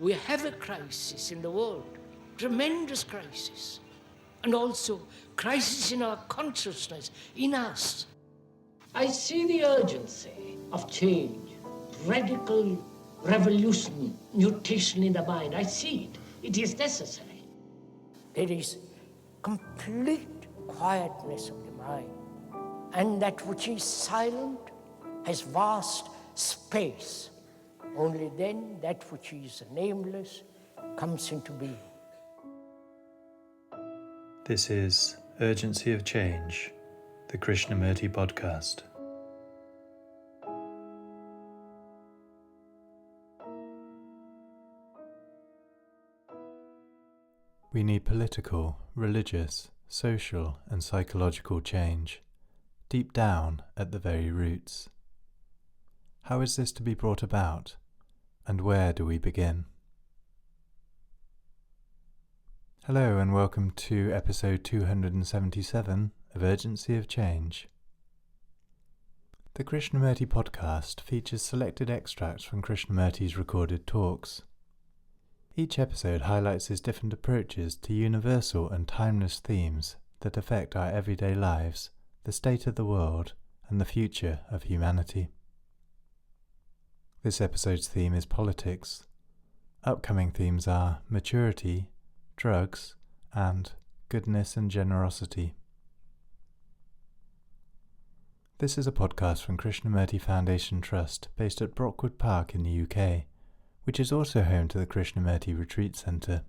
we have a crisis in the world, tremendous crisis, and also crisis in our consciousness, in us. I see the urgency of change, radical revolution, mutation in the mind. I see it. It is necessary. There is complete quietness of the mind, and that which is silent has vast space. Only then that which is nameless comes into being. This is Urgency of Change, the Krishnamurti podcast. We need political, religious, social and psychological change, deep down at the very roots. How is this to be brought about, and where do we begin? Hello and welcome to episode 277 of Urgency of Change. The Krishnamurti podcast features selected extracts from Krishnamurti's recorded talks. Each episode highlights his different approaches to universal and timeless themes that affect our everyday lives, the state of the world, and the future of humanity. This episode's theme is politics. Upcoming themes are maturity, drugs, and goodness and generosity. This is a podcast from Krishnamurti Foundation Trust based at Brockwood Park in the UK, which is also home to the Krishnamurti Retreat Centre.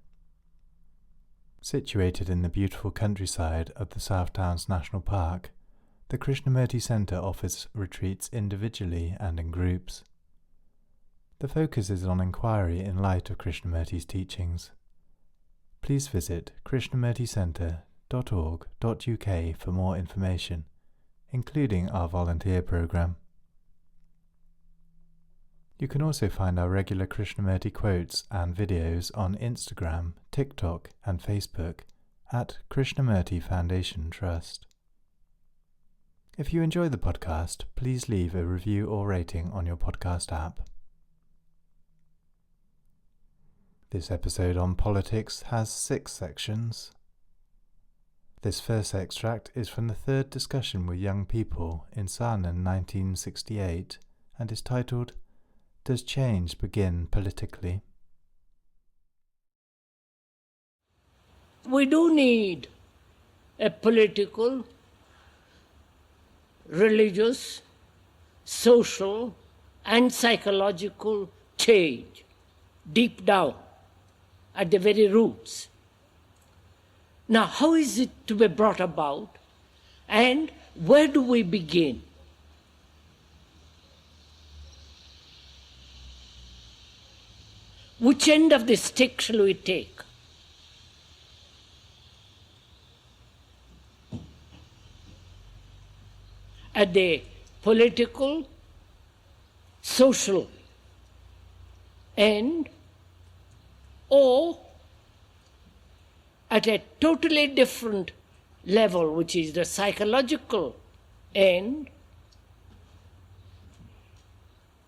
Situated in the beautiful countryside of the South Downs National Park, the Krishnamurti Centre offers retreats individually and in groups. The focus is on inquiry in light of Krishnamurti's teachings. Please visit krishnamurticentre.org.uk for more information, including our volunteer programme. You can also find our regular Krishnamurti quotes and videos on Instagram, TikTok and Facebook at Krishnamurti Foundation Trust. If you enjoy the podcast, please leave a review or rating on your podcast app. This episode on politics has 6 sections. This first extract is from the third discussion with young people in Saanen 1968 and is titled, Does Change Begin Politically? We do need a political, religious, social and psychological change deep down at the very roots. Now, how is it to be brought about, and where do we begin? Which end of the stick shall we take? At the political, social end, or at a totally different level, which is the psychological end,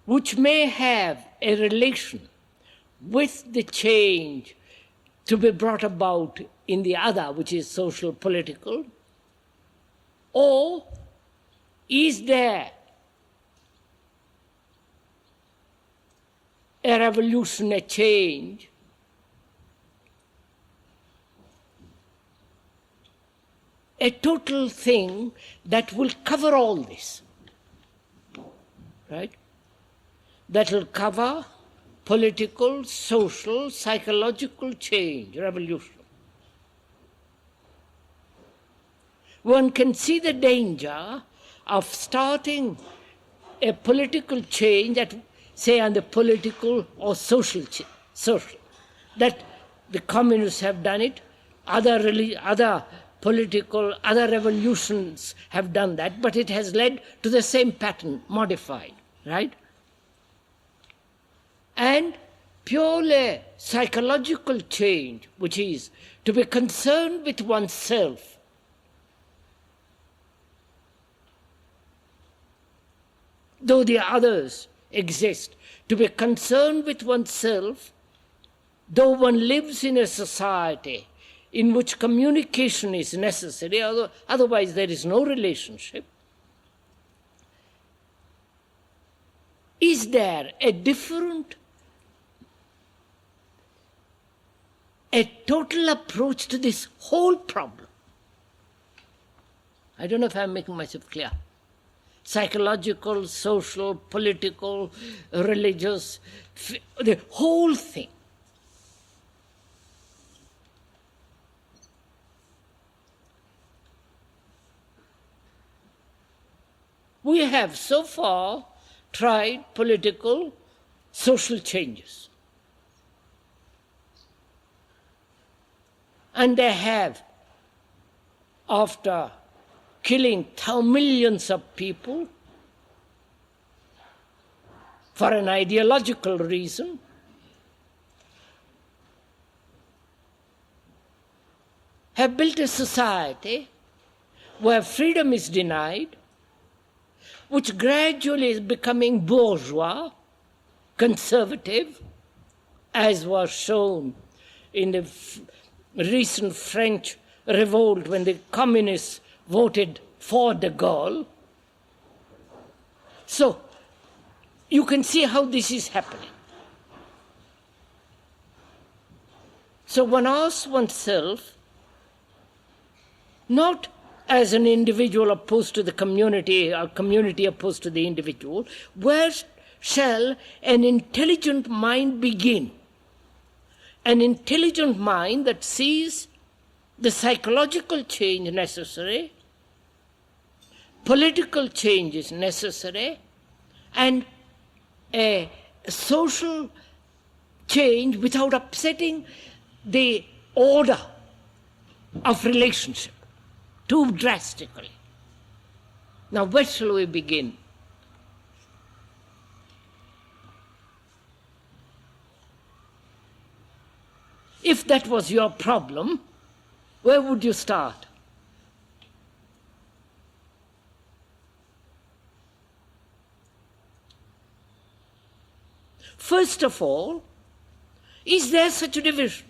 which may have a relation with the change to be brought about in the other, which is social, political, or is there a revolution, a change, a total thing that will cover all this, right? That will cover political, social, psychological change, revolution. One can see the danger of starting a political change at, say, on the political or social, that the communists have done it, other political, other revolutions have done that, but it has led to the same pattern, modified, right? And purely psychological change, which is to be concerned with oneself, though the others exist, to be concerned with oneself though one lives in a society in which communication is necessary, otherwise there is no relationship, is there a different, a total approach to this whole problem? I don't know if I'm making myself clear. Psychological, social, political, religious, the whole thing. We have so far tried political, social changes. And they have, after killing millions of people for an ideological reason, have built a society where freedom is denied, which gradually is becoming bourgeois, conservative, as was shown in the recent French revolt when the communists voted for de Gaulle. So, you can see how this is happening. So one asks oneself, not as an individual opposed to the community, or community opposed to the individual, where shall an intelligent mind begin? An intelligent mind that sees the psychological change necessary, political change is necessary, and a social change without upsetting the order of relationship too drastically. Now, where shall we begin? If that was your problem, where would you start? First of all, is there such a division?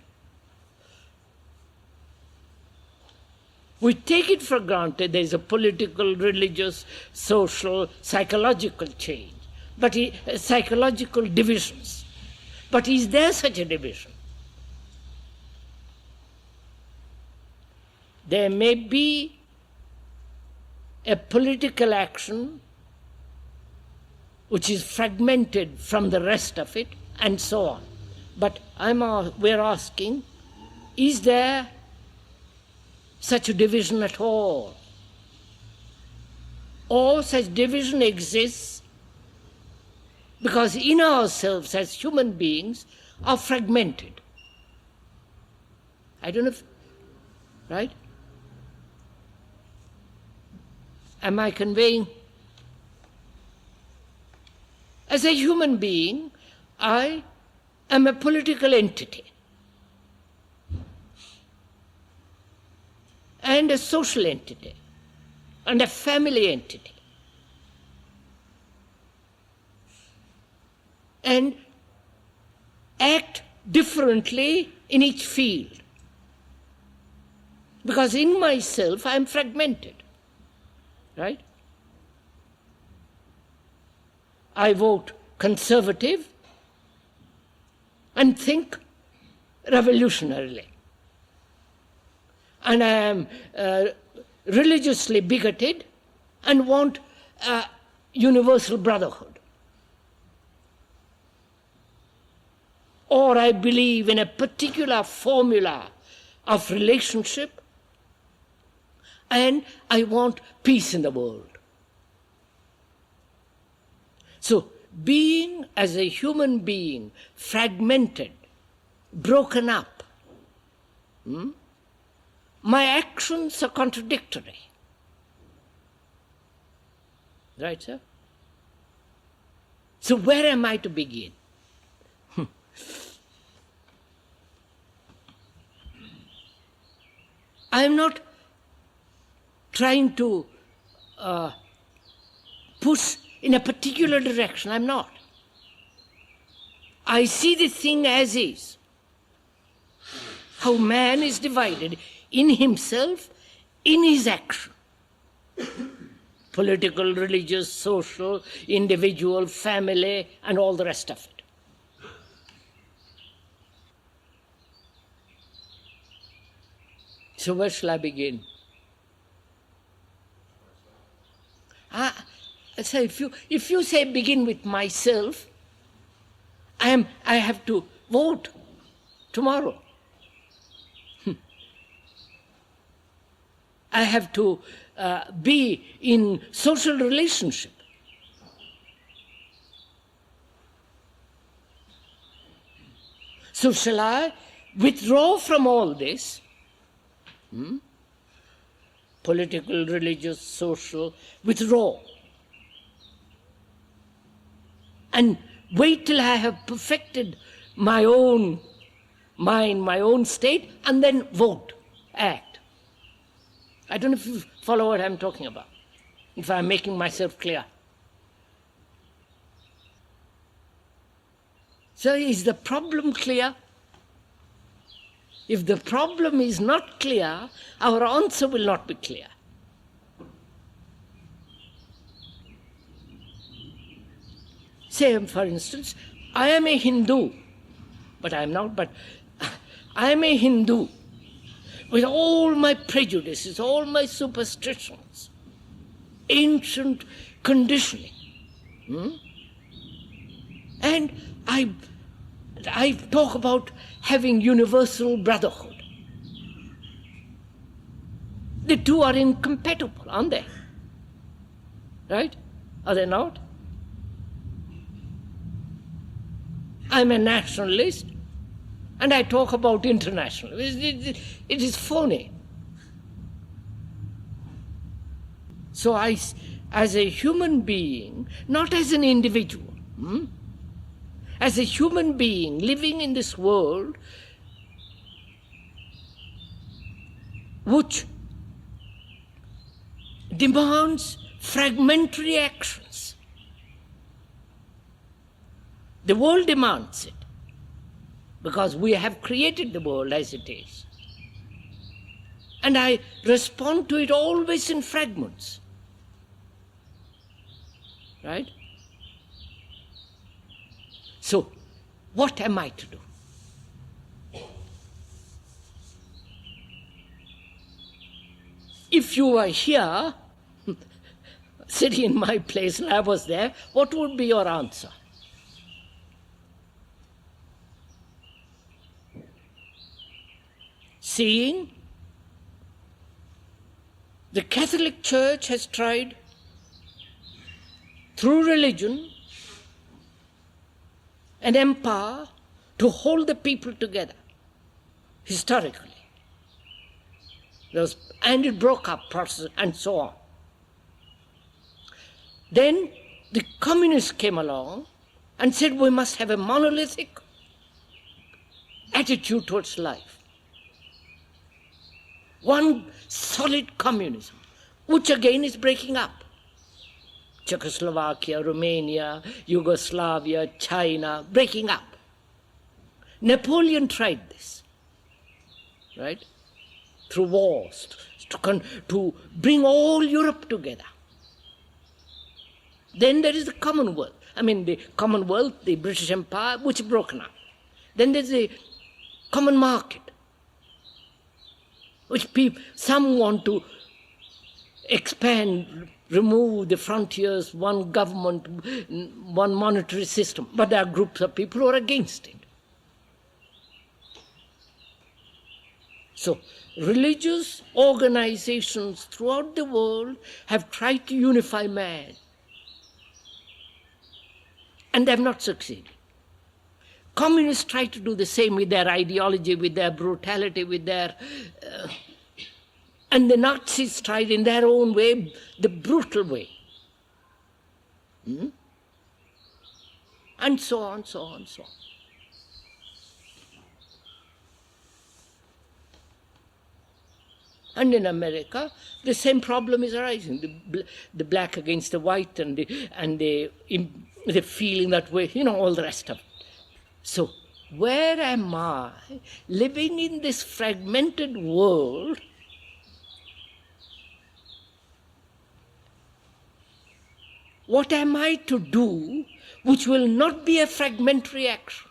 We take it for granted there is a political, religious, social, psychological change, but psychological divisions. But is there such a division? There may be a political action which is fragmented from the rest of it, and so on. But we're asking, is there such a division at all? Or such division exists because in ourselves as human beings are fragmented. I don't know if, right? Am I conveying? As a human being, I am a political entity and a social entity and a family entity. And act differently in each field. Because in myself I am fragmented. Right? I vote conservative and think revolutionarily. And I am religiously bigoted and want universal brotherhood. Or I believe in a particular formula of relationship and I want peace in the world. So, being as a human being fragmented, broken up, my actions are contradictory. Right, sir? So where am I to begin? I am not trying to push in a particular direction. I'm not. I see the thing as is. how man is divided in himself, in his action. Political, religious, social, individual, family, and all the rest of it. So where shall I begin? So if you say begin with myself, I have to vote tomorrow. I have to be in social relationship. So shall I withdraw from all this? Political, religious, social, withdraw. And wait till I have perfected my own mind, my own state, and then vote, act. I don't know if you follow what I'm talking about, if I'm making myself clear. So is the problem clear? If the problem is not clear, our answer will not be clear. Say, for instance, I am a Hindu, but I am not, but I am a Hindu with all my prejudices, all my superstitions, ancient conditioning. And I talk about having universal brotherhood. The two are incompatible, aren't they? Right? Are they not? I'm a nationalist, and I talk about international. It is phony. So I, as a human being, not as an individual, as a human being living in this world, which demands fragmentary actions. The world demands it, because we have created the world as it is. And I respond to it always in fragments. Right? So, what am I to do? If you were here, sitting in my place and I was there, what would be your answer? Seeing the Catholic Church has tried through religion and empire to hold the people together, historically. And it broke up, Protestant, and so on. Then the communists came along and said we must have a monolithic attitude towards life. One solid communism, which again is breaking up. Czechoslovakia, Romania, Yugoslavia, China, breaking up. Napoleon tried this, right? Through wars, to bring all Europe together. Then there is the Commonwealth. The Commonwealth, the British Empire, which is broken up. Then there's the common market, which some want to expand, remove the frontiers, one government, one monetary system. But there are groups of people who are against it. So, religious organizations throughout the world have tried to unify man. And they have not succeeded. Communists try to do the same with their ideology, with their brutality, with their... and the Nazis tried in their own way, the brutal way. And so on, so on, so on. And in America, the same problem is arising: the black against the white, and the feeling that way, all the rest of it. So Where am I living in this fragmented world? What am I to do which will not be a fragmentary action?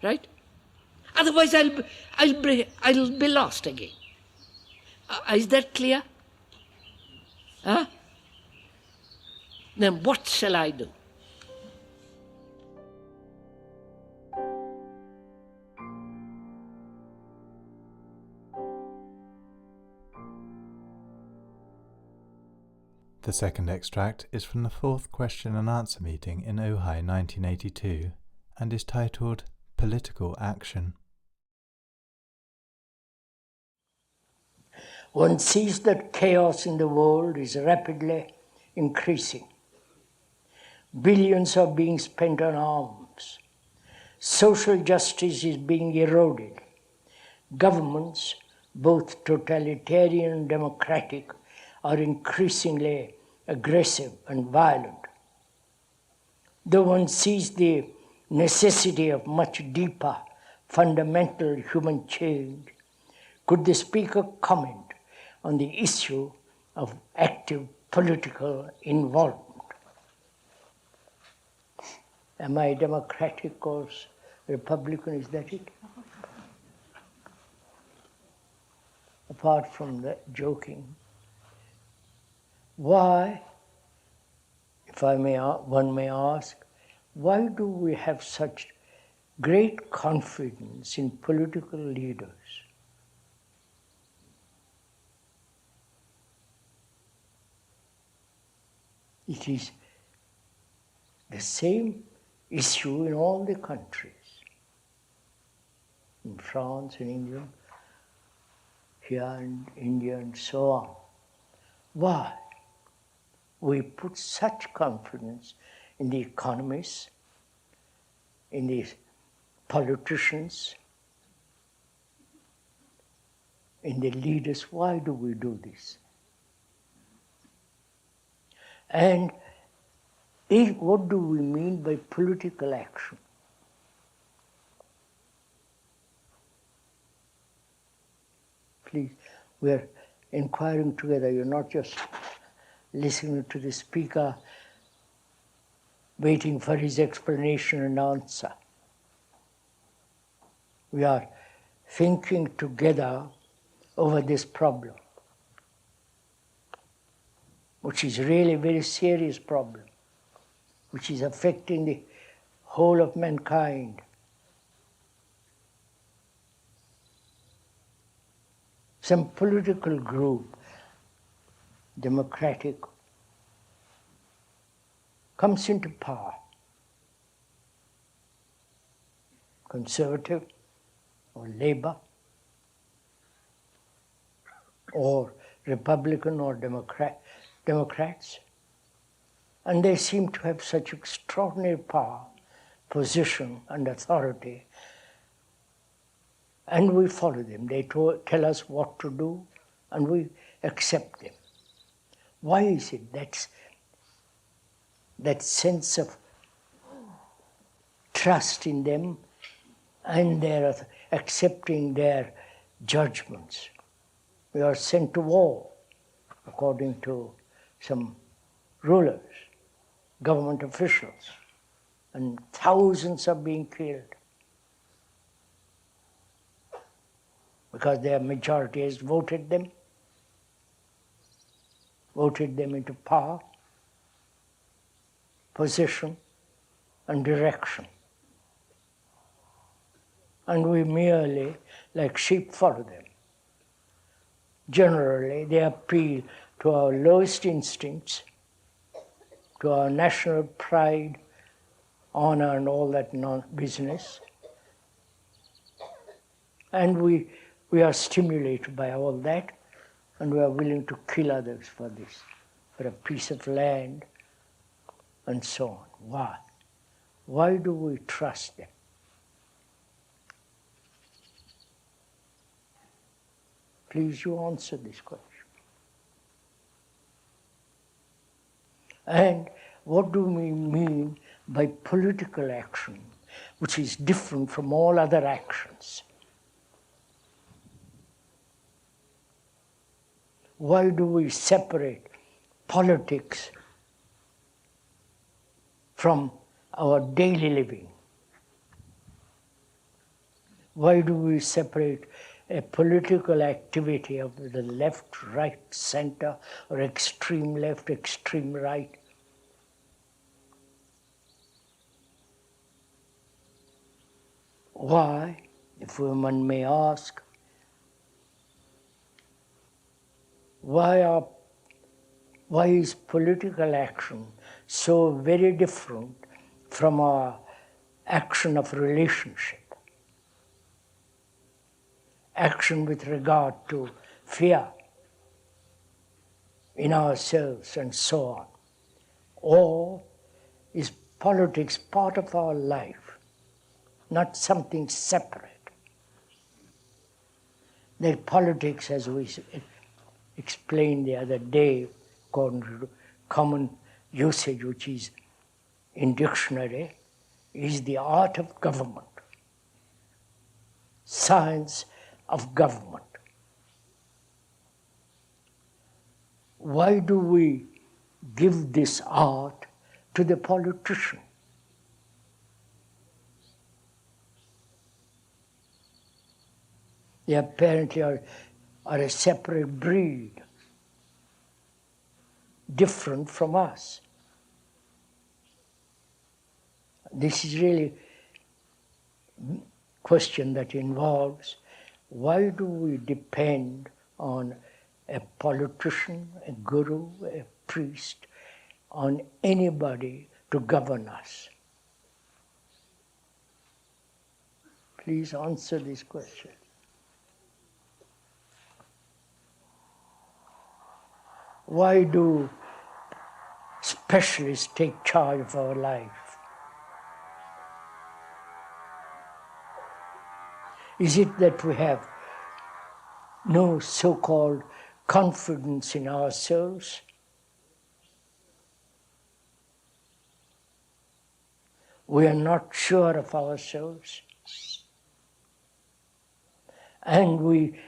Right? Otherwise, I'll be lost again. Is that clear? Huh? Then what shall I do? The second extract is from the fourth question and answer meeting in Ojai 1982 and is titled Political Action. One sees that chaos in the world is rapidly increasing. Billions are being spent on arms. Social justice is being eroded. Governments, both totalitarian and democratic, are increasingly aggressive and violent. Though one sees the necessity of much deeper, fundamental human change, could the speaker comment on the issue of active political involvement? Am I democratic or Republican? Is that it? Apart from the joking, why, if one may ask, why do we have such great confidence in political leaders? It is the same issue in all the countries, in France, in England, here in India, and so on. Why? We put such confidence in the economists, in the politicians, in the leaders. Why do we do this? And what do we mean by political action? Please, we're inquiring together. You're not just listening to the speaker, waiting for his explanation and answer. We are thinking together over this problem, which is really a very serious problem, which is affecting the whole of mankind. Some political group, democratic, comes into power, conservative or Labour or Republican or Democrats, and they seem to have such extraordinary power, position and authority, and we follow them. They tell us what to do, and we accept them. Why is it that sense of trust in them and their accepting their judgments? We are sent to war, according to some rulers, government officials, and thousands are being killed because their majority has voted them into power, position, and direction. And we merely, like sheep, follow them. Generally, they appeal to our lowest instincts, to our national pride, honor, and all that business. And we are stimulated by all that, and we are willing to kill others for this, for a piece of land, and so on. Why? Why do we trust them? Please, you answer this question. And what do we mean by political action? which is different from all other actions. Why do we separate politics from our daily living? Why do we separate a political activity of the left, right, center, or extreme left, extreme right? Why, if one may ask, why is political action so very different from our action of relationship? Action with regard to fear in ourselves and so on. Or is politics part of our life, not something separate? That politics, as we explained the other day, according to common usage, which is in dictionary, is the art of government, science of government. Why do we give this art to the politician? They apparently are a separate breed, different from us. This is really a question that involves, why do we depend on a politician, a guru, a priest, on anybody to govern us? Please answer this question. Why do specialists take charge of our life? Is it that we have no so-called confidence in ourselves? We are not sure of ourselves. And we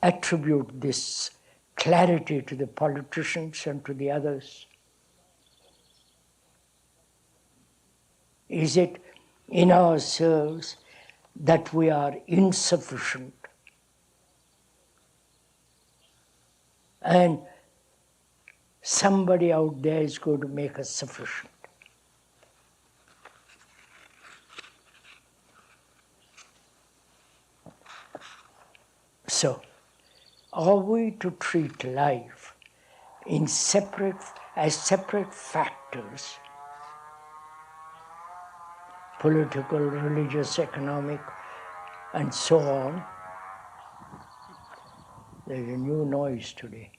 attribute this clarity to the politicians and to the others. Is it in ourselves that we are insufficient and somebody out there is going to make us sufficient? So, are we to treat life as separate factors, political, religious, economic, and so on? There's a new noise today.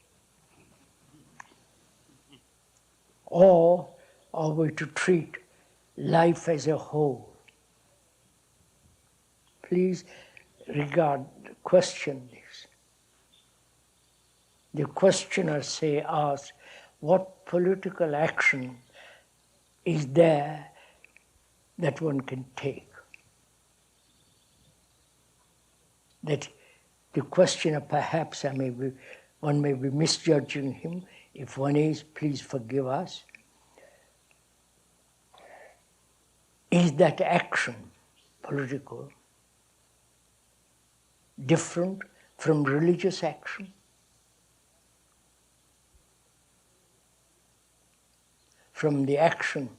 Or are we to treat life as a whole? Please question this. The questioner asks, what political action is there that one can take? That the questioner, perhaps one may be misjudging him. If one is, please forgive us. Is that action, political, different from religious action? From the action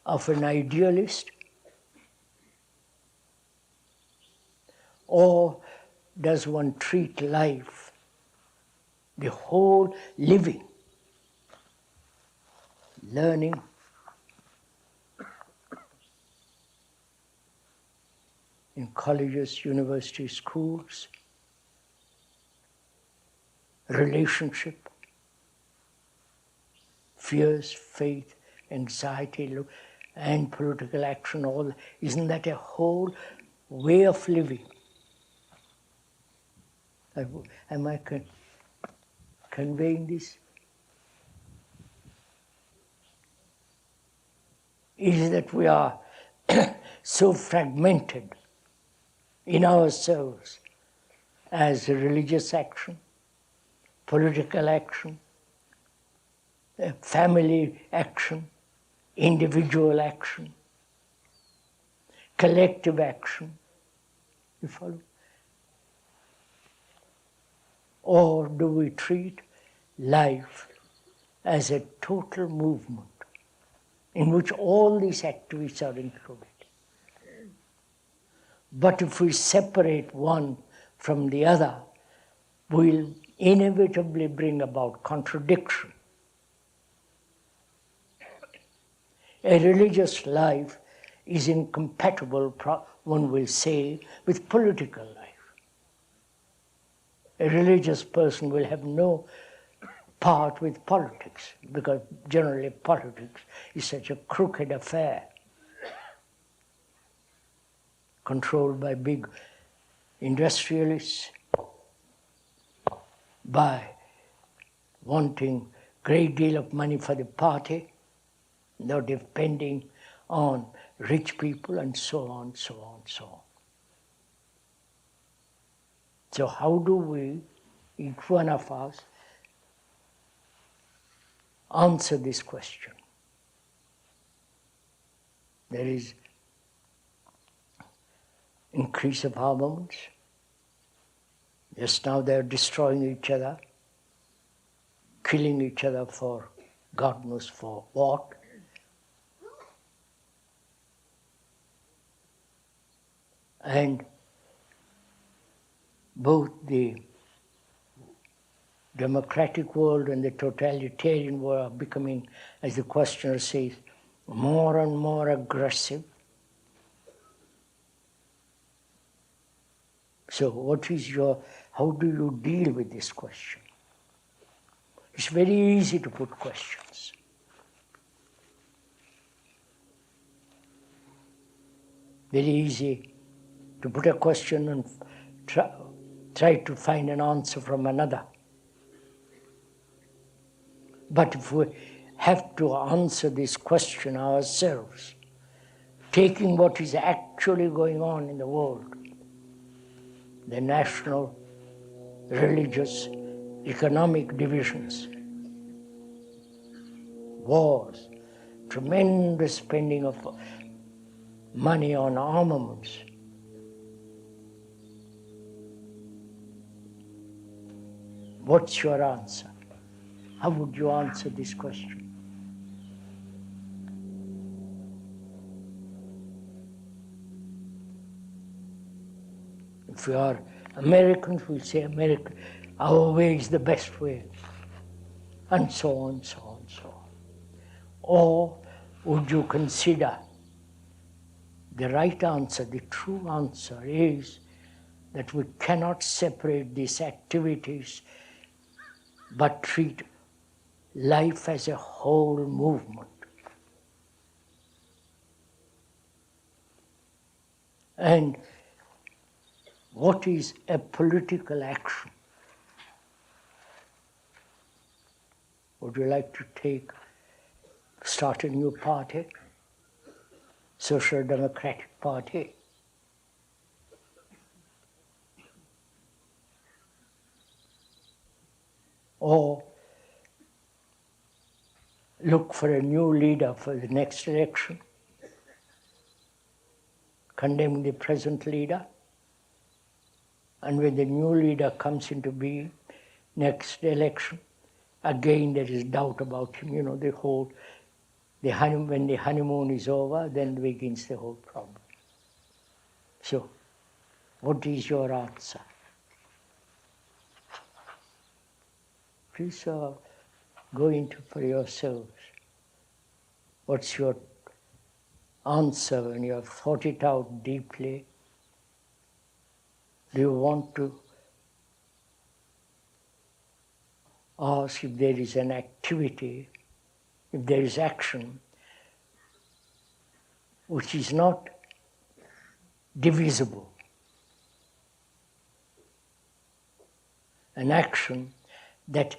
of an idealist? Or does one treat life, the whole living, learning, in colleges, universities, schools, relationship, fears, faith, anxiety, and political action, all, isn't that a whole way of living? Am I conveying this? Is that we are so fragmented in ourselves as religious action, political action, family action, individual action, collective action. You follow? Or do we treat life as a total movement in which all these activities are included? But if we separate one from the other, we'll inevitably bring about contradiction. A religious life is incompatible, one will say, with political life. A religious person will have no part with politics, because generally politics is such a crooked affair, controlled by big industrialists, by wanting great deal of money for the party, no depending on rich people, and so on, so on, so on. So how do we, each one of us, answer this question? There is increase of armaments. Just now they are destroying each other, killing each other for God knows for what. And both the democratic world and the totalitarian world are becoming, as the questioner says, more and more aggressive. So how do you deal with this question? It's very easy to put questions. Very easy to put a question and try to find an answer from another. But if we have to answer this question ourselves, taking what is actually going on in the world, the national, religious, economic divisions, wars, tremendous spending of money on armaments, what's your answer? How would you answer this question? If we are Americans, we'll say American, our way is the best way, and so on, so on, so on. Or would you consider the right answer, the true answer is that we cannot separate these activities but treat life as a whole movement. And what is a political action? Would you like to start a new party? Social Democratic Party? Or look for a new leader for the next election, condemn the present leader, and when the new leader comes into being next election, again there is doubt about him. You know, when the honeymoon is over, then begins the whole problem. So, what is your answer? Please go into for yourselves. What's your answer when you have thought it out deeply? Do you want to ask if there is an activity, if there is action, which is not divisible? An action that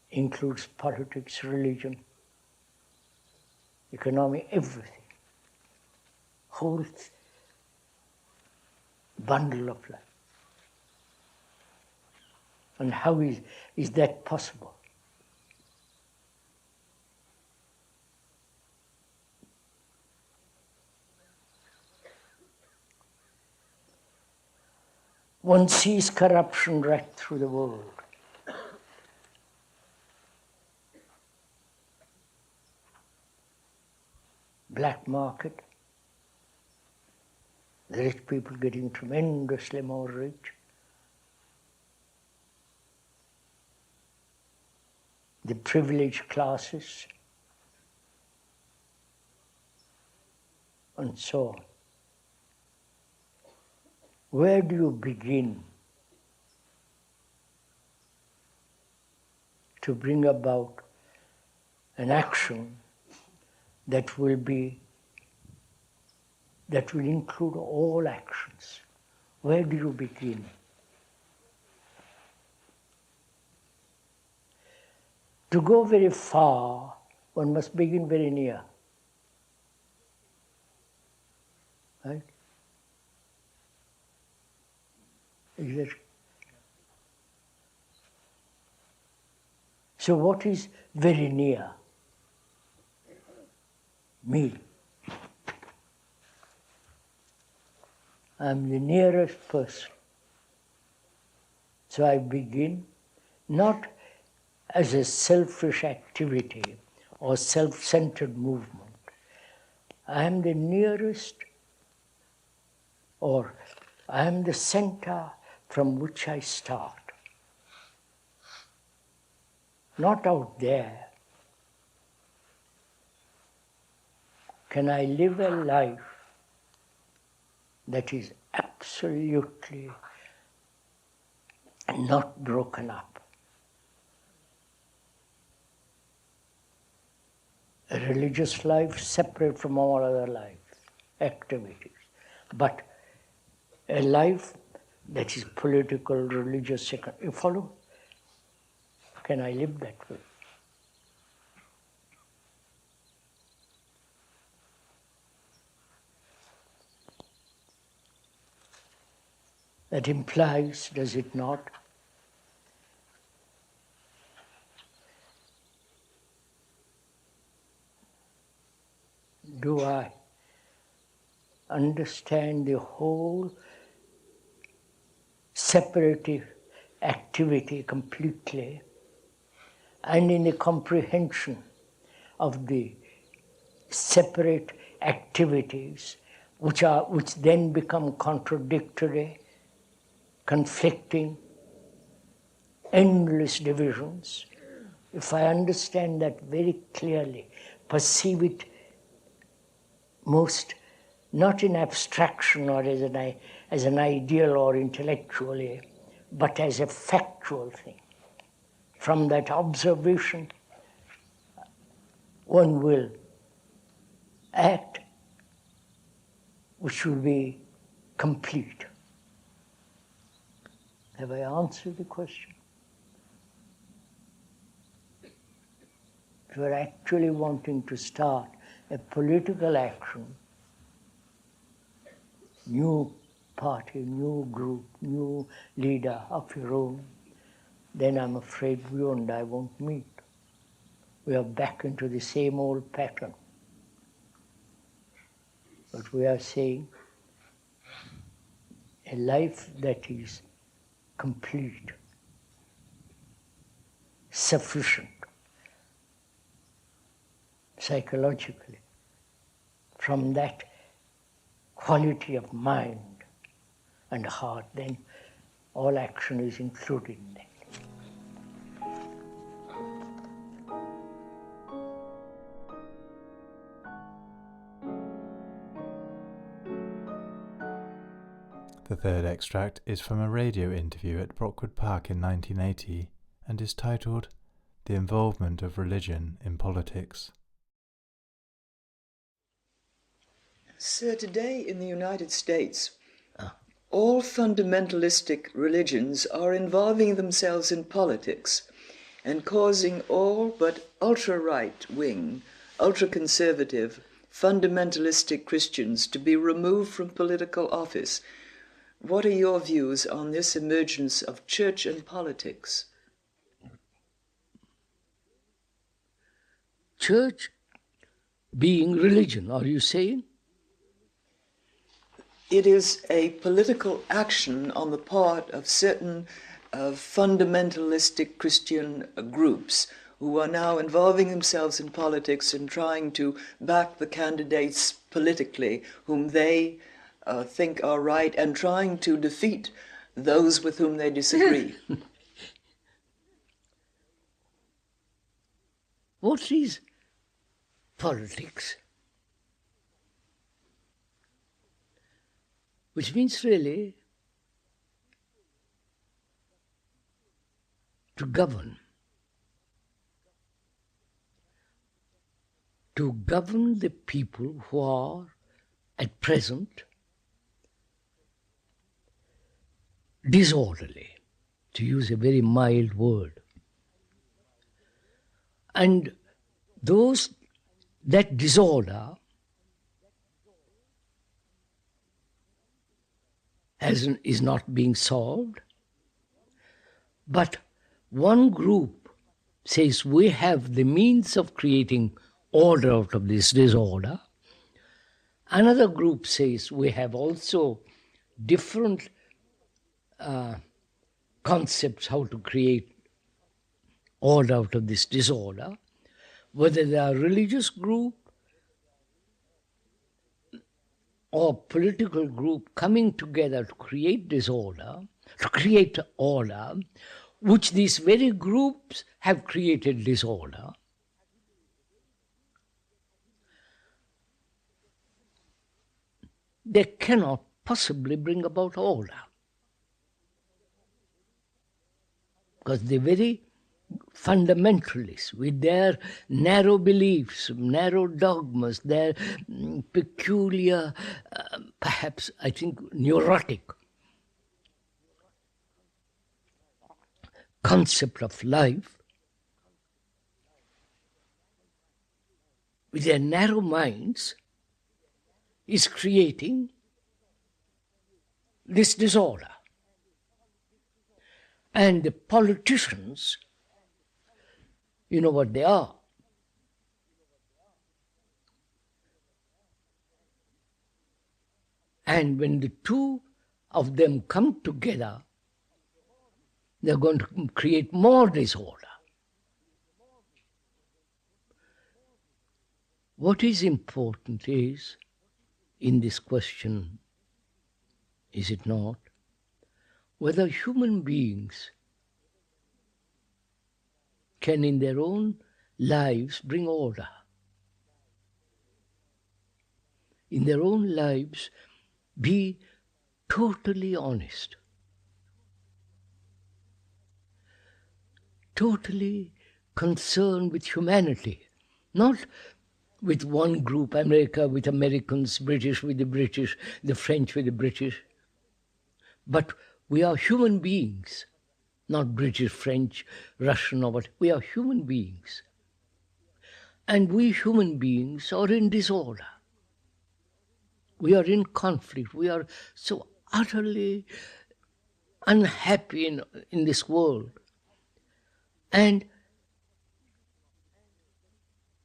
includes politics, religion, economy, everything. whole bundle of life. And how is that possible? One sees corruption right through the world. Black market, the rich people getting tremendously more rich. The privileged classes, and so on. Where do you begin to bring about an action that will include all actions? Where do you begin? To go very far, one must begin very near. Right? Is that? So what is very near? Me. I'm the nearest person. So I begin not as a selfish activity or self-centered movement. I am the nearest, or I am the center from which I start. Not out there. Can I live a life that is absolutely not broken up? A religious life separate from all other life activities, but a life that is political, religious, you follow? Can I live that way? That implies, does it not, do I understand the whole separative activity completely, and in the comprehension of the separate activities which then become contradictory, conflicting, endless divisions? If I understand that very clearly, perceive it most not in abstraction or as an ideal or intellectually, but as a factual thing. From that observation, one will act which will be complete. Have I answered the question? If you are actually wanting to start a political action, new party, new group, new leader of your own, then I'm afraid you and I won't meet. We are back into the same old pattern. But we are saying a life that is complete, sufficient, psychologically, from that quality of mind and heart, then all action is included in that. The third extract is from a radio interview at Brockwood Park in 1980 and is titled The Involvement of Religion in Politics. Sir, today in the United States, all fundamentalistic religions are involving themselves in politics and causing all but ultra-right-wing, ultra-conservative fundamentalistic Christians to be removed from political office. What are your views on this emergence of church and politics? Church being religion, are you saying? It is a political action on the part of certain fundamentalistic Christian groups who are now involving themselves in politics and trying to back the candidates politically whom they think are right and trying to defeat those with whom they disagree. What is politics? Which means really to govern. To govern the people who are at present disorderly, to use a very mild word. And those, that disorder is not being solved, but one group says we have the means of creating order out of this disorder. Another group says we have also different concepts how to create order out of this disorder, whether they are religious group or political group coming together to create disorder, to create order, which these very groups have created disorder. They cannot possibly bring about order. Because the very fundamentalists, with their narrow beliefs, narrow dogmas, their peculiar, perhaps, I think, neurotic concept of life, with their narrow minds, is creating this disorder. And the politicians, you know what they are. And when the two of them come together, they're going to create more disorder. What is important is, in this question, is it not, whether human beings can in their own lives bring order. In their own lives be totally honest, totally concerned with humanity, not with one group, America with Americans, British with the British, the French with the British, but we are human beings, not British, French, Russian or what. We are human beings. And we human beings are in disorder. We are in conflict. We are so utterly unhappy in this world. And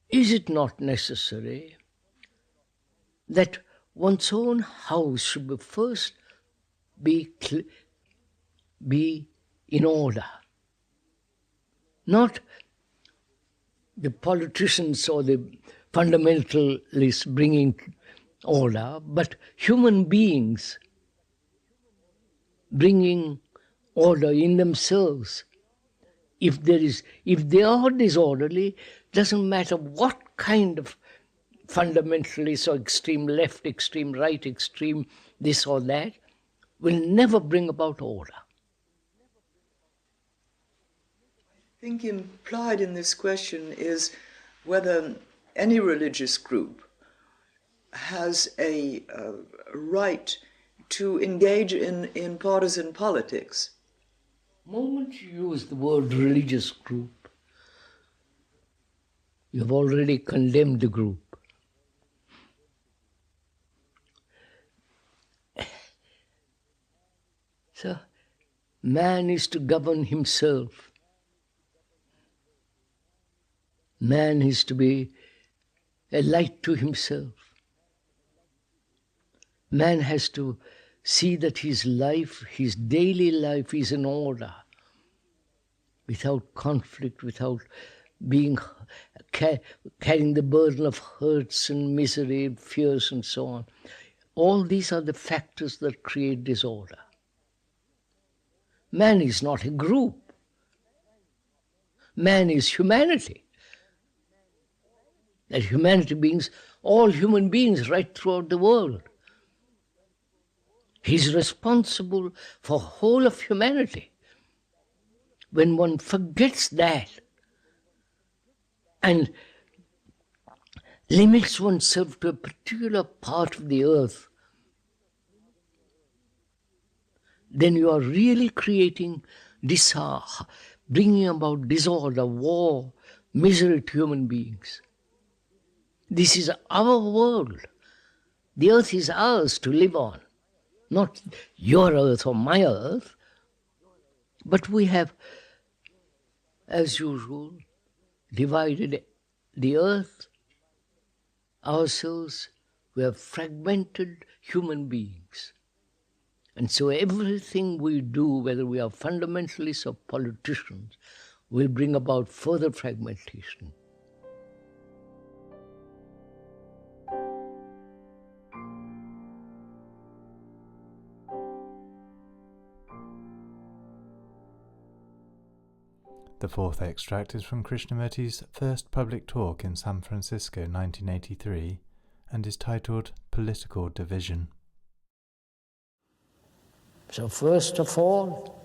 is it not necessary that one's own house should be first be in order? Not the politicians or the fundamentalists bringing order, but human beings bringing order in themselves. If they are disorderly, doesn't matter what kind of fundamentalists or extreme left, extreme right, extreme this or that, will never bring about order. I think implied in this question is whether any religious group has a right to engage in partisan politics. The moment you use the word religious group, you have already condemned the group. So, man is to govern himself. Man is to be a light to himself. Man has to see that his life, his daily life is in order, without conflict, without being carrying the burden of hurts and misery, fears and so on. All these are the factors that create disorder. Man is not a group. Man is humanity. That humanity means all human beings right throughout the world. He's responsible for the whole of humanity. When one forgets that and limits oneself to a particular part of the earth, then you are really creating disorder, bringing about disorder, war, misery to human beings. This is our world. The earth is ours to live on, not your earth or my earth. But we have, as usual, divided the earth, ourselves. We have fragmented human beings. And so everything we do, whether we are fundamentalists or politicians, will bring about further fragmentation. The fourth extract is from Krishnamurti's first public talk in San Francisco, 1983, and is titled Political Division. So first of all,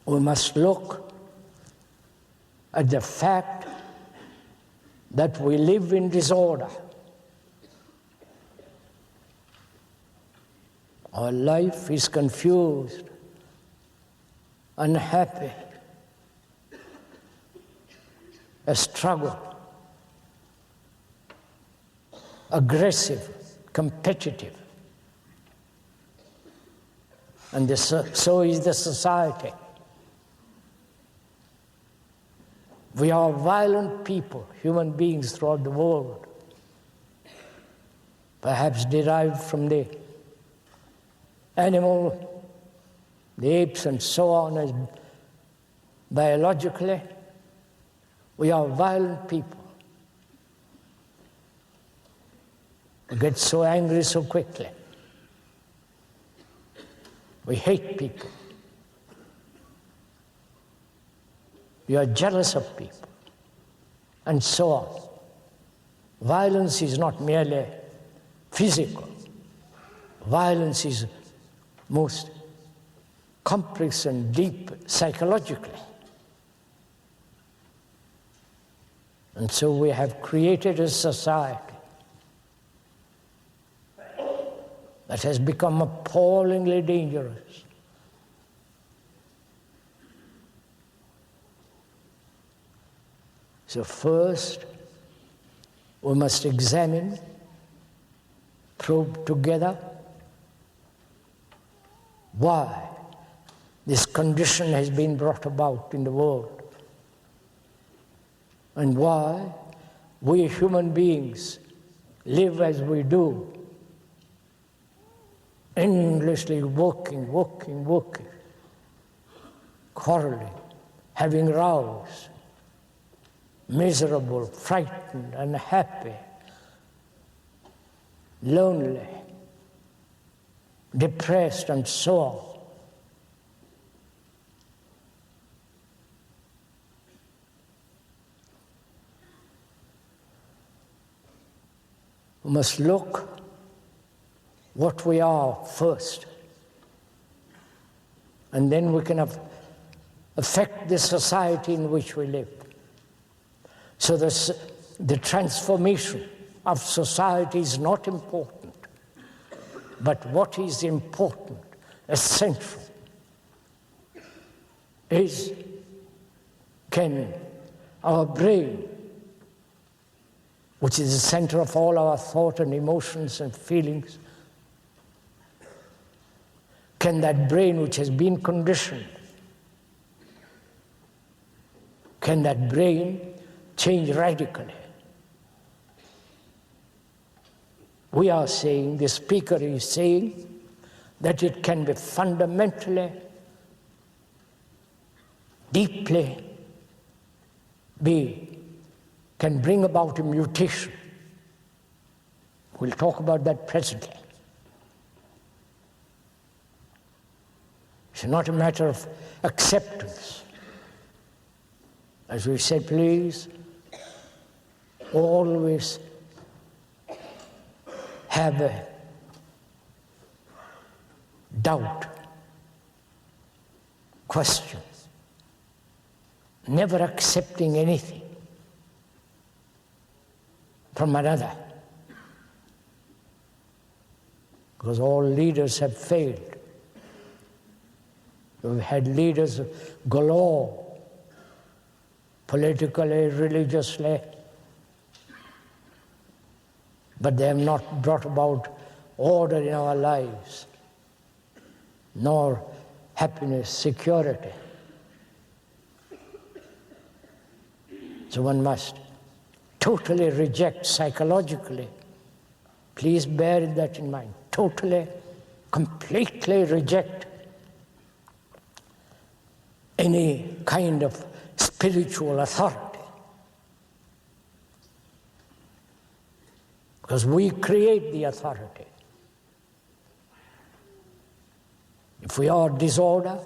we must look at the fact that we live in disorder. Our life is confused, unhappy, a struggle, aggressive, competitive. And so is the society. We are violent people, human beings throughout the world, perhaps derived from the animal, the apes and so on, as biologically, we are violent people. We get so angry so quickly. We hate people. We are jealous of people, and so on. Violence is not merely physical. Violence is most complex and deep psychologically. And so we have created a society that has become appallingly dangerous. So first, we must examine, probe together why this condition has been brought about in the world, and why we human beings live as we do, endlessly working, quarreling, having rows, miserable, frightened, unhappy, lonely, depressed, and so on. We must look what we are first, and then we can affect the society in which we live. So the transformation of society is not important, but what is important, essential, is can our brain, which is the center of all our thought and emotions and feelings, can that brain which has been conditioned, can that brain change radically? We are saying, the speaker is saying, that it can be fundamentally, deeply, can bring about a mutation. We'll talk about that presently. It's not a matter of acceptance. As we said, please always have a doubt, question, never accepting anything from another, because all leaders have failed. We've had leaders galore, politically, religiously, but they have not brought about order in our lives, nor happiness, security. So one must totally reject psychologically. Please bear that in mind. Totally, completely reject any kind of spiritual authority. Because we create the authority. If we are disorder,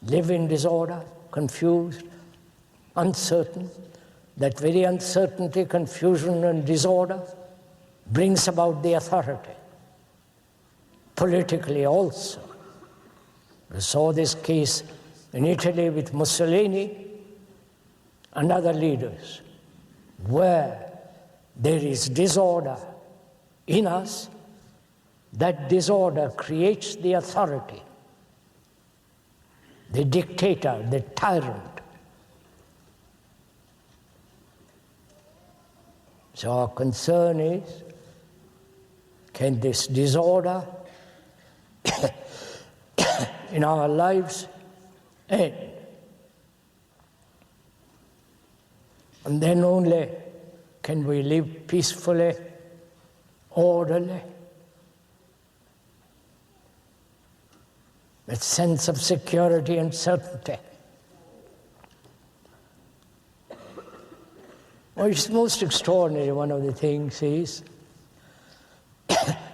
live in disorder, confused, uncertain, that very uncertainty, confusion, and disorder brings about the authority. Politically also. We saw this case in Italy with Mussolini and other leaders, where there is disorder in us, that disorder creates the authority, the dictator, the tyrant. So our concern is, can this disorder in our lives end? And then only can we live peacefully, orderly, with sense of security and certainty. Well, it's most extraordinary. One of the things is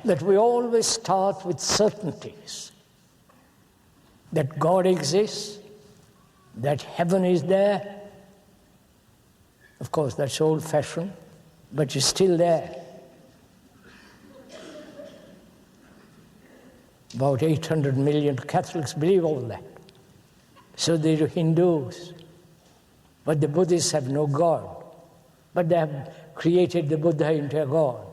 that we always start with certainties. That God exists, that heaven is there. Of course, that's old-fashioned, but it's still there. About 800 million Catholics believe all that. So do Hindus. But the Buddhists have no God. But they have created the Buddha into a God.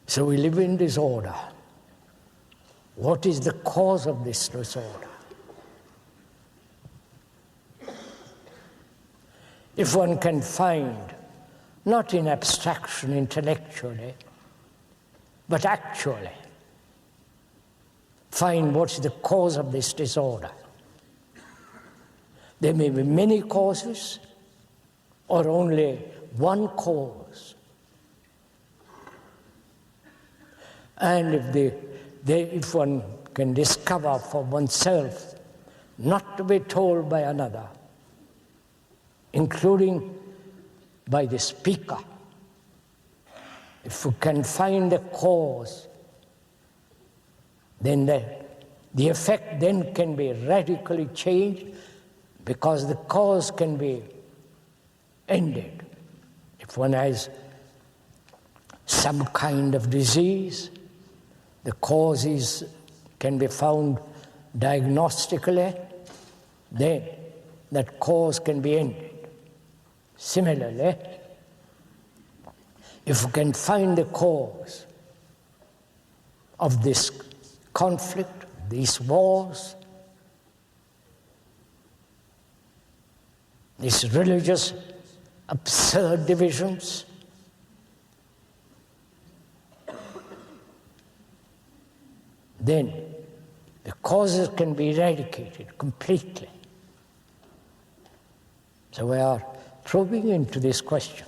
So we live in disorder. What is the cause of this disorder? If one can find, not in abstraction intellectually, but actually, find what's the cause of this disorder. There may be many causes, or only one cause. And if one can discover for oneself, not to be told by another, including by the speaker, if we can find the cause, then the effect then can be radically changed, because the cause can be ended. If one has some kind of disease, the causes can be found diagnostically, then that cause can be ended. Similarly, if we can find the cause of this conflict, these wars, these religious absurd divisions, then the causes can be eradicated completely. So we are probing into this question.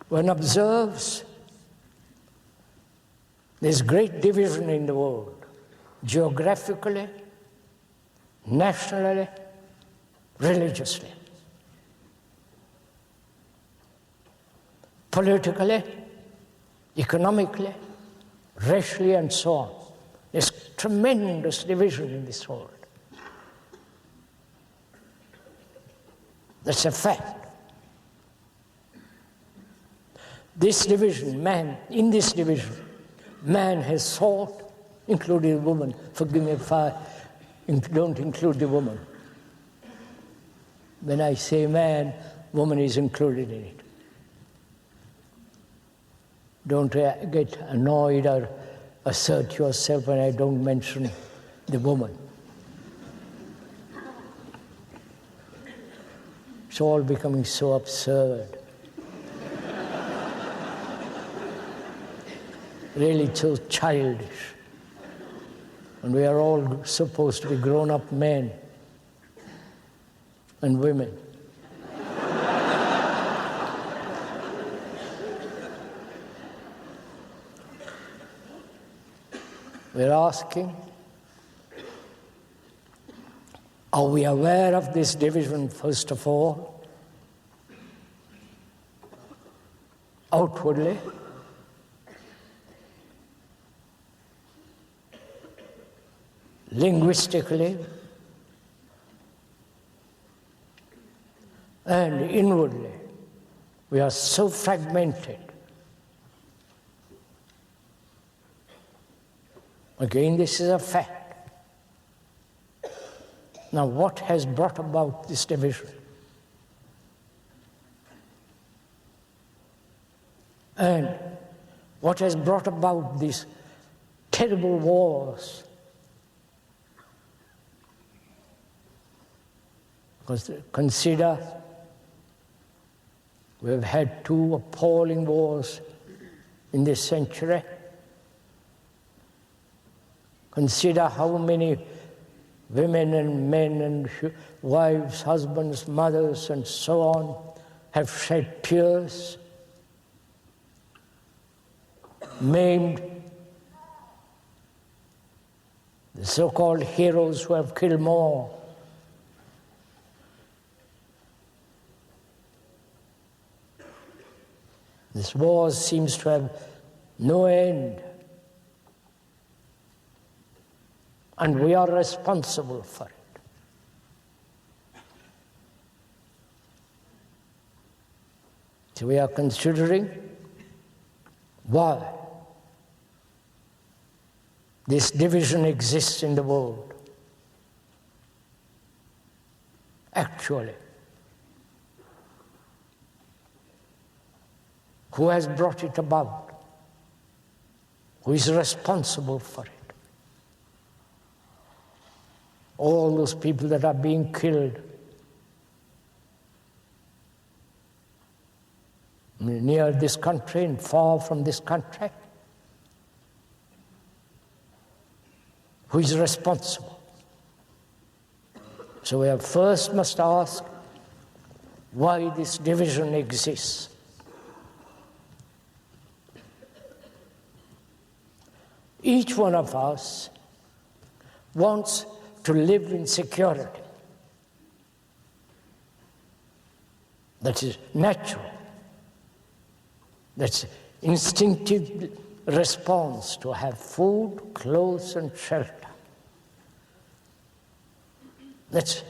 One observes there's great division in the world, geographically, nationally, religiously, politically, economically, racially, and so on. There's tremendous division in this world. That's a fact. This division, in this division, man has sought, including the woman. Forgive me if I don't include the woman. When I say man, woman is included in it. Don't get annoyed or assert yourself when I don't mention the woman. It's all becoming so absurd. Really so childish. And we are all supposed to be grown-up men and women. We're asking, are we aware of this division, first of all, outwardly? Linguistically, and inwardly. We are so fragmented. Again, this is a fact. Now, what has brought about this division? And what has brought about these terrible wars? Because consider, we have had 2 appalling wars in this century. Consider how many women and men and wives, husbands, mothers, and so on have shed tears, maimed, the so-called heroes who have killed more. This war seems to have no end. And we are responsible for it. So we are considering why this division exists in the world. Actually, who has brought it about? Who is responsible for it? All those people that are being killed near this country and far from this country. Who is responsible? So we first must ask why this division exists. Each one of us wants to live in security. That is natural. That's instinctive response to have food, clothes, and shelter. That's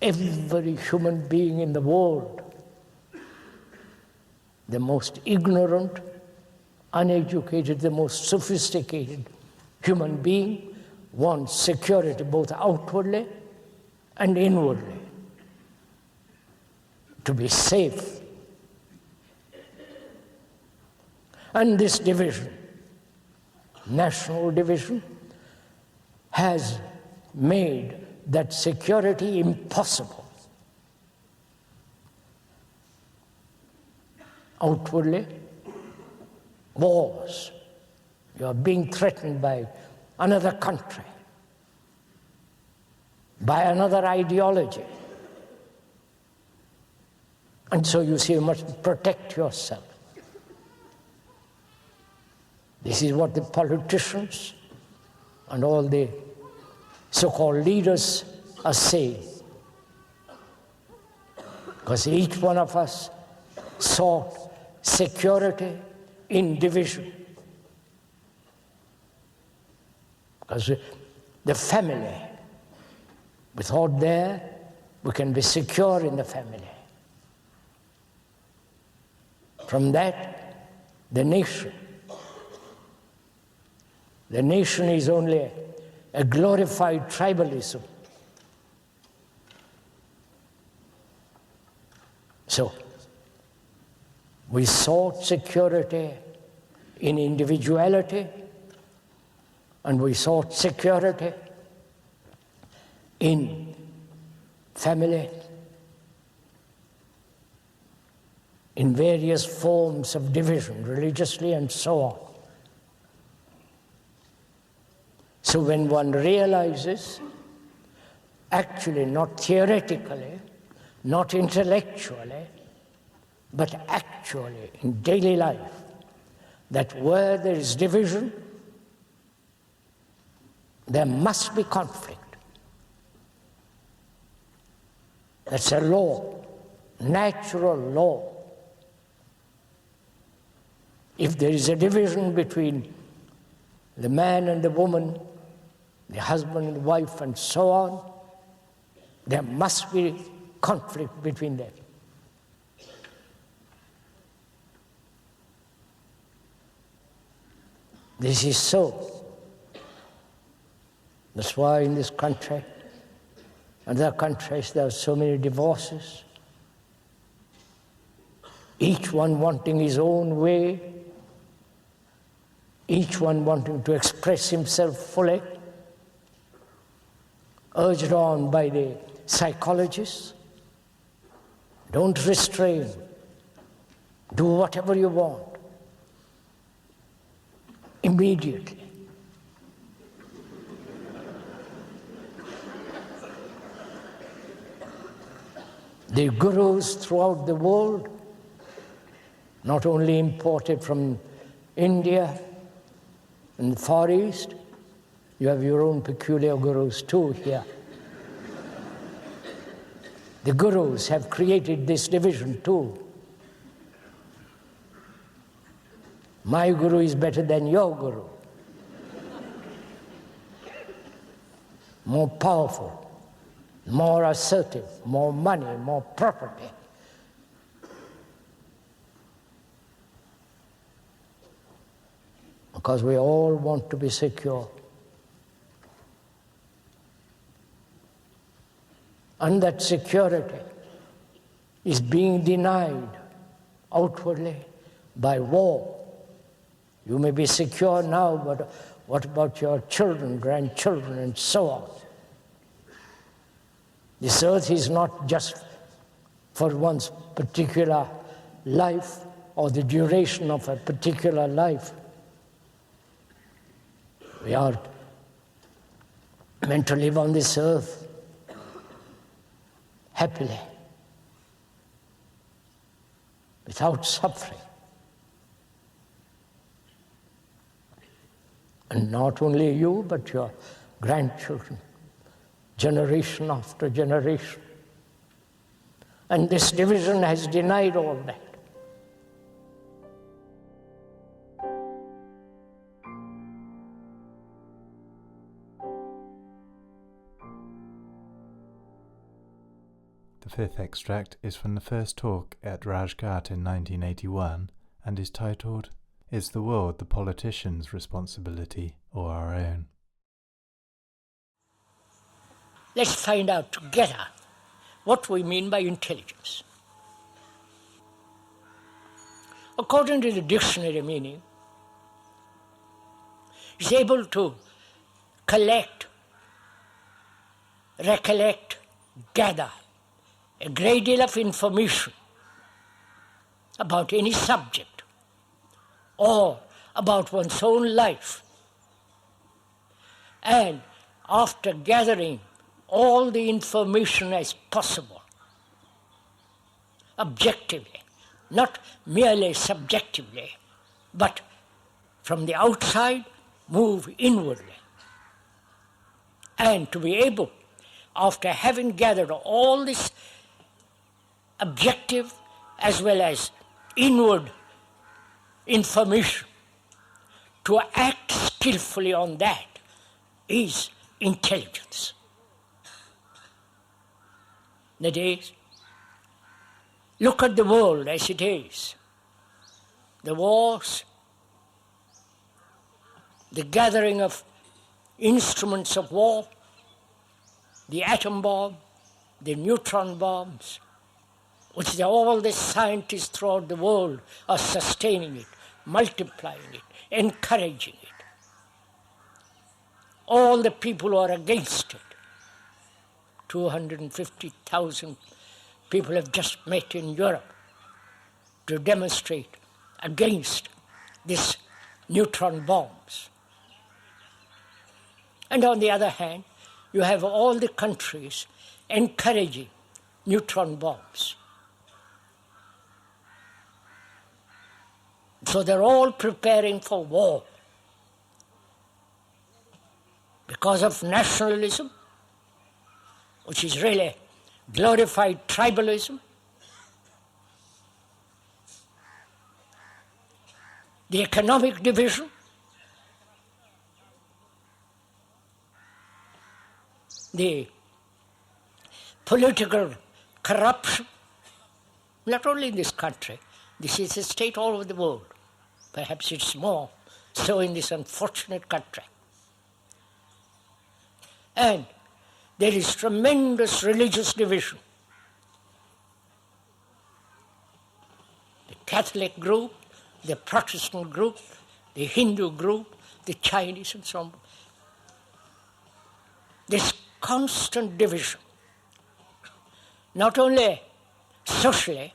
every human being in the world. The most ignorant, uneducated, the most sophisticated human being wants security both outwardly and inwardly, to be safe. And this division, national division, has made that security impossible. Outwardly, wars, You are being threatened by another country, by another ideology. And so you say you must protect yourself. This is what the politicians and all the so-called leaders are saying. Because each one of us sought security in division. Because the family, we thought there we can be secure in the family. From that, the nation. The nation is only a glorified tribalism. So, we sought security in individuality, and we sought security in family, in various forms of division, religiously and so on. So when one realizes, actually not theoretically, not intellectually, but actually in daily life, that where there is division, there must be conflict. That's a law, natural law. If there is a division between the man and the woman, the husband and wife, and so on, there must be conflict between them. This is so. That's why in this country and other countries there are so many divorces, each one wanting his own way, each one wanting to express himself fully, urged on by the psychologists. Don't restrain. Do whatever you want. Immediately. The gurus throughout the world, not only imported from India and the Far East, you have your own peculiar gurus too here. The gurus have created this division too. My guru is better than your guru. More powerful, more assertive, more money, more property. Because we all want to be secure. And that security is being denied outwardly by war. You may be secure now, but what about your children, grandchildren, and so on? This earth is not just for one's particular life or the duration of a particular life. We are meant to live on this earth happily, without suffering. And not only you, but your grandchildren, generation after generation. And this division has denied all that. The fifth extract is from the first talk at Rajghat in 1981 and is titled, "Is the World the Politicians' Responsibility or Our Own?" Let's find out together what we mean by intelligence. According to the dictionary meaning, it's able to collect, recollect, gather a great deal of information about any subject or about one's own life. And after gathering all the information as possible, objectively, not merely subjectively, but from the outside, move inwardly. And to be able, after having gathered all this objective as well as inward information, to act skillfully on that is intelligence. That is, look at the world as it is. The wars, the gathering of instruments of war, the atom bomb, the neutron bombs, which all the scientists throughout the world are sustaining it, multiplying it, encouraging it. All the people who are against it, 250,000 people have just met in Europe to demonstrate against this neutron bombs. And on the other hand, you have all the countries encouraging neutron bombs. So they're all preparing for war because of nationalism, which is really glorified tribalism, the economic division, the political corruption, not only in this country, this is a state all over the world. Perhaps it's more so in this unfortunate country. And there is tremendous religious division. The Catholic group, the Protestant group, the Hindu group, the Chinese and so on. This constant division, not only socially,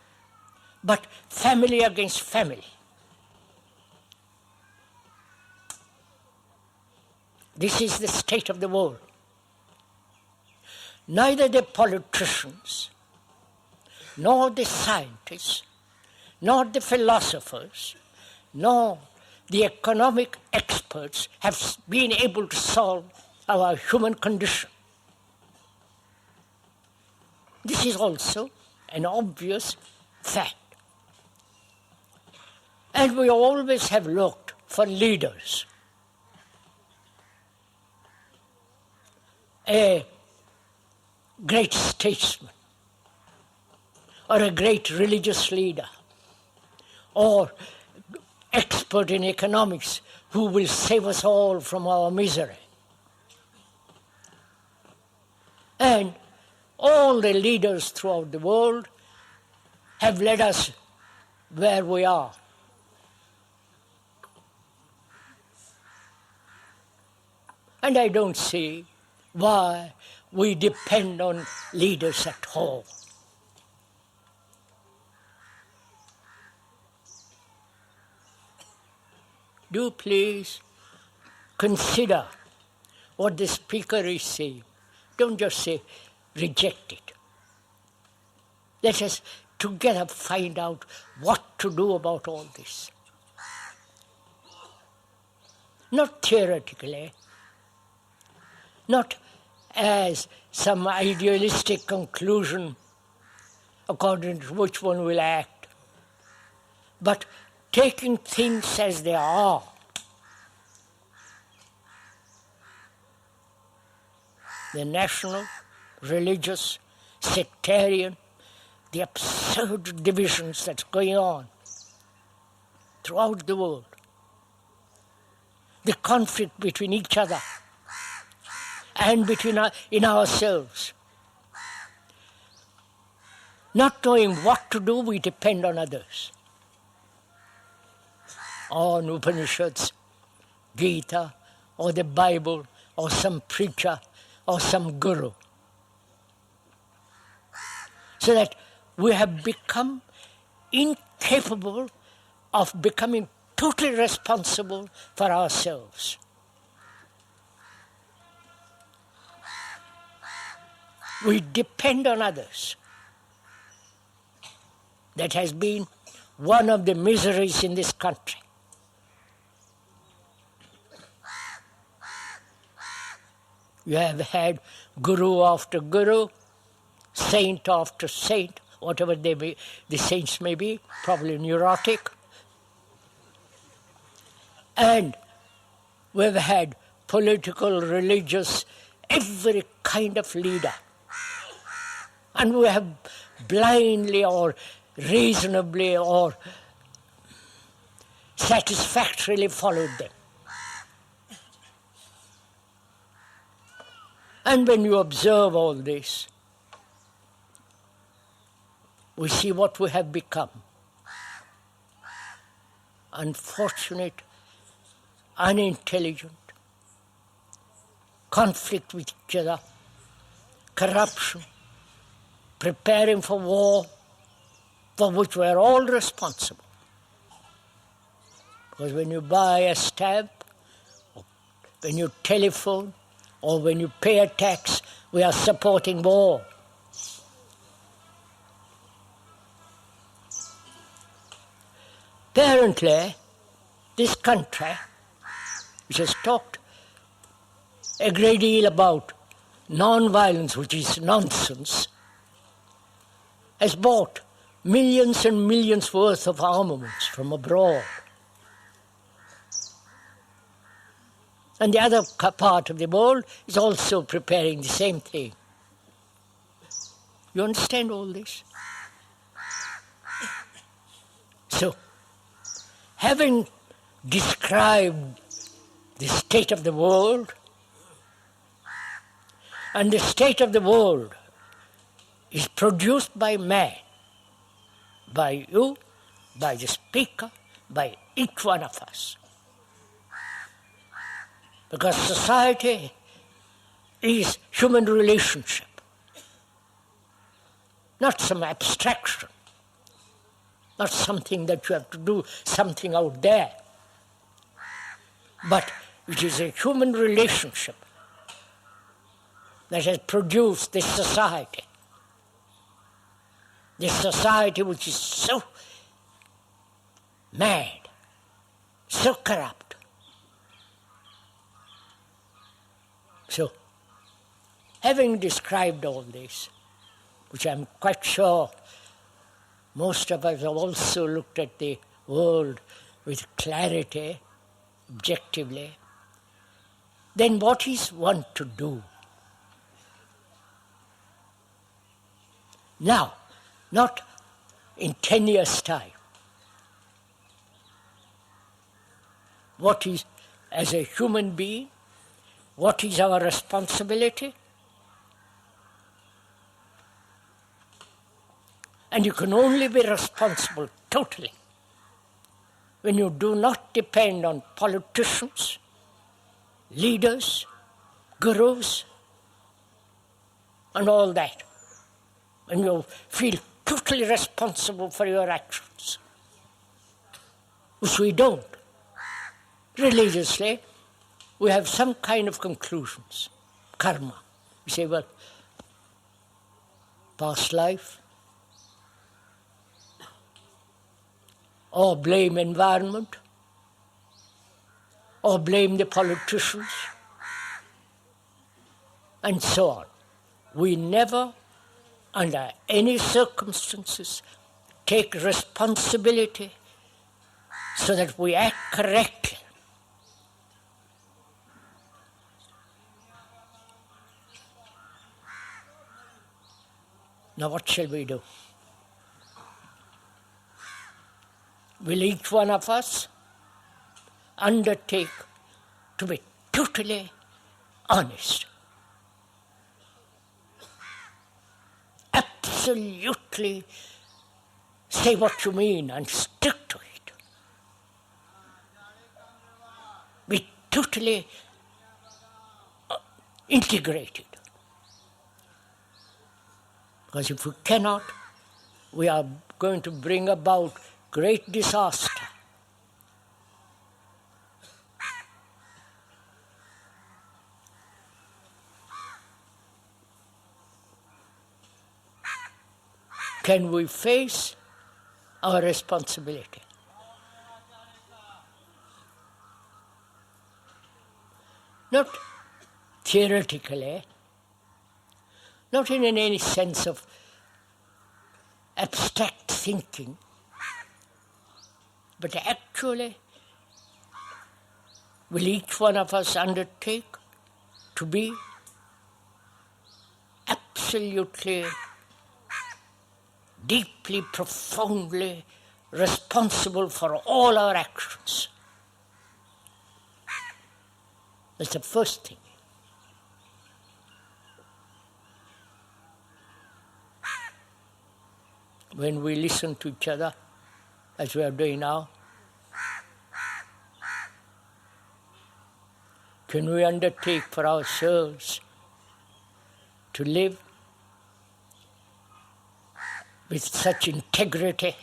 but family against family. This is the state of the world. Neither the politicians, nor the scientists, nor the philosophers, nor the economic experts have been able to solve our human condition. This is also an obvious fact. And we always have looked for leaders. A great statesman, or a great religious leader, or expert in economics who will save us all from our misery. And all the leaders throughout the world have led us where we are. And I don't see why we depend on leaders at all. Do please consider what the speaker is saying. Don't just say, reject it. Let us together find out what to do about all this. Not theoretically, not as some idealistic conclusion according to which one will act, but taking things as they are. The national, religious, sectarian, the absurd divisions that's going on throughout the world, the conflict between each other and in ourselves. Not knowing what to do, we depend on others, on Upanishads, Gita, or the Bible, or some preacher, or some guru. So that we have become incapable of becoming totally responsible for ourselves. We depend on others. That has been one of the miseries in this country. You have had guru after guru, saint after saint, whatever they be, the saints may be, probably neurotic. And we've had political, religious, every kind of leader. And we have blindly or reasonably or satisfactorily followed them. And when you observe all this, we see what we have become. Unfortunate, unintelligent, conflict with each other, corruption, preparing for war, for which we are all responsible. Because when you buy a stamp, or when you telephone, or when you pay a tax, we are supporting war. Apparently, this country, which has talked a great deal about non-violence, which is nonsense, has bought millions and millions worth of armaments from abroad. And the other part of the world is also preparing the same thing. You understand all this? So, having described the state of the world, and the state of the world is produced by man, by you, by the speaker, by each one of us. Because society is human relationship, not some abstraction, not something that you have to do something out there, but it is a human relationship that has produced this society which is so mad, so corrupt. So, having described all this, which I'm quite sure most of us have also looked at the world with clarity, objectively, then what is one to do? Now, not in 10 years' time. What is, as a human being, what is our responsibility? And you can only be responsible totally when you do not depend on politicians, leaders, gurus, and all that. When you feel totally responsible for your actions, which we don't. Religiously, we have some kind of conclusions, karma. We say, well, past life, or blame environment, or blame the politicians, and so on. We never, under any circumstances, take responsibility so that we act correctly. Now what shall we do? Will each one of us undertake to be totally honest? Absolutely say what you mean and stick to it. Be totally integrated. Because if we cannot, we are going to bring about great disaster can we face our responsibility. Not theoretically, not in any sense of abstract thinking, but actually, will each one of us undertake to be absolutely, deeply, profoundly responsible for all our actions? That's the first thing. When we listen to each other, as we are doing now, can we undertake for ourselves to live with such integrity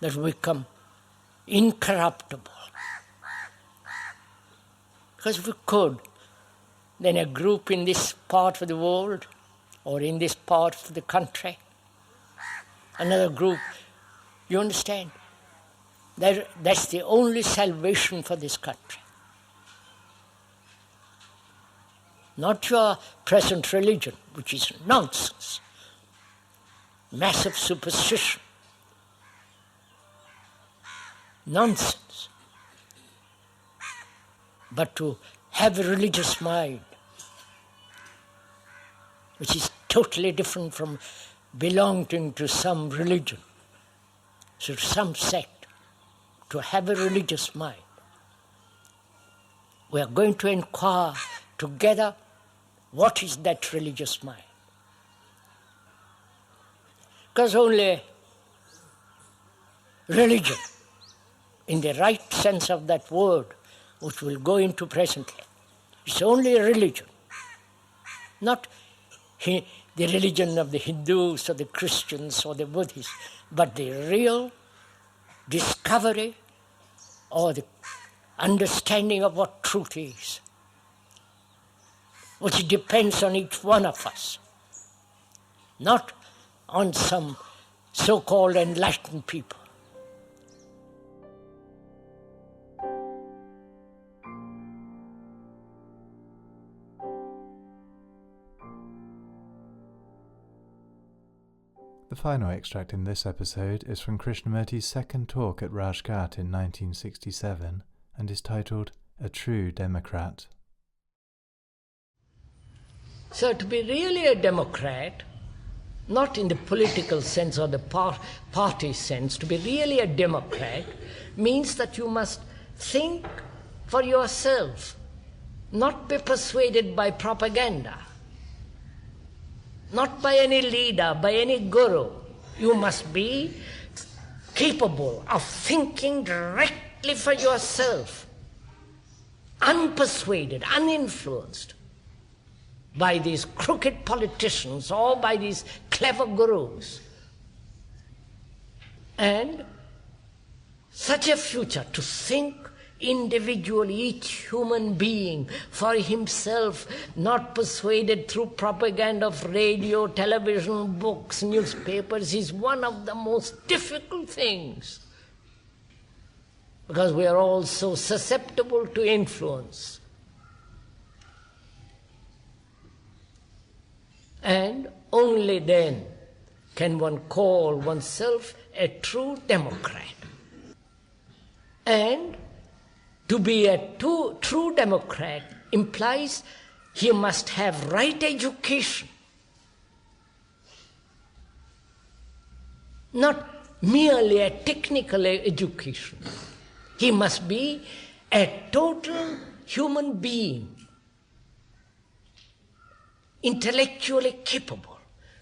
that we become incorruptible? Because if we could, then a group in this part of the world or in this part of the country, another group, you understand? That's the only salvation for this country. Not your present religion, which is nonsense, massive superstition, nonsense, but to have a religious mind, which is totally different from belonging to some religion, to some sect. To have a religious mind. We are going to inquire together what is that religious mind. Because only religion, in the right sense of that word, which we'll go into presently, it's only religion, not the religion of the Hindus or the Christians or the Buddhists, but the real discovery or the understanding of what truth is, which depends on each one of us, not on some so-called enlightened people. The final extract in this episode is from Krishnamurti's second talk at Rajghat in 1967 and is titled A True Democrat. So to be really a democrat, not in the political sense or the party sense, to be really a democrat means that you must think for yourself, not be persuaded by propaganda. Not by any leader, by any guru. You must be capable of thinking directly for yourself, unpersuaded, uninfluenced by these crooked politicians or by these clever gurus. And such a future, to think individually, each human being for himself, not persuaded through propaganda of radio, television, books, newspapers, is one of the most difficult things. Because we are all so susceptible to influence. And only then can one call oneself a true democrat. And to be a true democrat implies he must have right education. Not merely a technical education. He must be a total human being, intellectually capable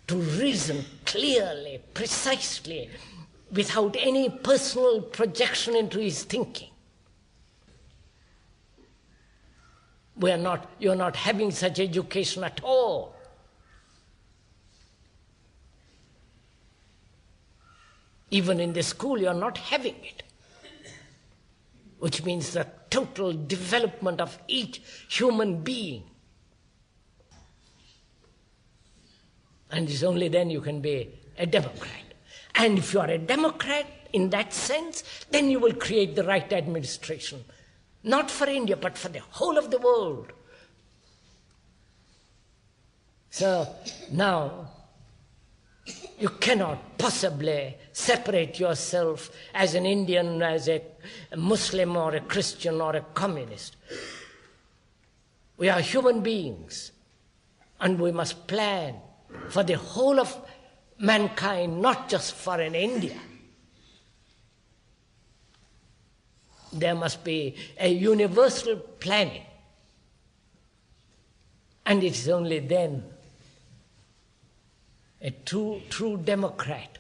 to reason clearly, precisely, without any personal projection into his thinking. You're not having such education at all. Even in the school, you're not having it. Which means the total development of each human being. And it's only then you can be a democrat. And if you are a democrat in that sense, then you will create the right administration. Not for India, but for the whole of the world. So now, you cannot possibly separate yourself as an Indian, as a Muslim or a Christian or a communist. We are human beings, and we must plan for the whole of mankind, not just for an India. There must be a universal planning. And it is only then a true democrat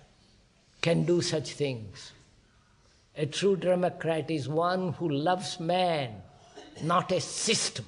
can do such things. A true democrat is one who loves man, not a system.